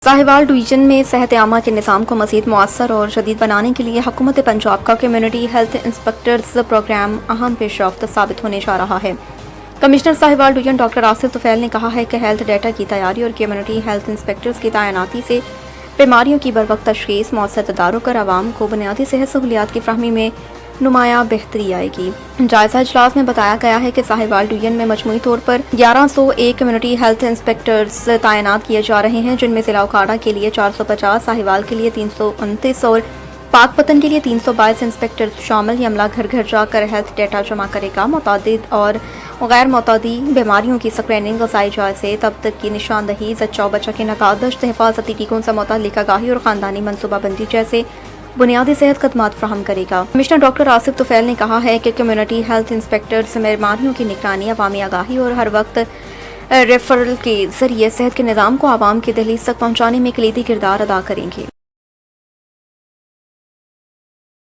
Sahiwal division में सेहत आमा के निज़ाम को मज़ीद मौसर और जदीद बनाने के लिए हुकूमत पंजाब का कम्युनिटी हेल्थ इंस्पेक्टर्स प्रोग्राम अहम पेशरफ्त साबित होने जा रहा है। Commissioner Sahiwal division doctor Asif Tufail ने कहा है कि हेल्थ डाटा की तैयारी और कम्युनिटी हेल्थ इंस्पेक्टर्स की तैनाती से बीमारियों की बरवक्त तशख़ीस, मौसर तदारुक और आवाम को बुनियादी सेहत सहूलियात की फ़राहमी में नुमाया बेहतरी आएगी। जायजा इजलास में बताया गया है कि साहिवाल डिवीजन में मजमूई तौर पर 1101 कम्युनिटी हेल्थ इंस्पेक्टर्स तैनात किए जा रहे हैं, जिनमें जिला उकाड़ा के लिए 450, साहिवाल के लिए 329 और पाकपतन के लिए 322 इंस्पेक्टर्स शामिल। ये अमला घर घर जाकर हेल्थ डाटा जमा करेगा। मुतअद्दिद और गैर मुतअद्दी बीमारियों की स्क्रीनिंग, गज़ाई जायजे, तब तक की निशानदही, जच्चा बच्चा की नकादश्त, हिफाजती टीकों से मुतल्लिक आगाही और ख़ानदानी मनसूबाबंदी जैसे बुनियादी सेहत खदमात फ्राहम करेगा। कमिश्नर डॉक्टर आसिफ तुफैल ने कहा है कि कम्युनिटी हेल्थ इंस्पेक्टर्स बीमारियों की निगरानी, अवामी आगाही और हर वक्त रेफरल के जरिए सेहत के निज़ाम को आवाम की दहलीज तक पहुँचाने में कलीदी किरदार अदा करेंगे।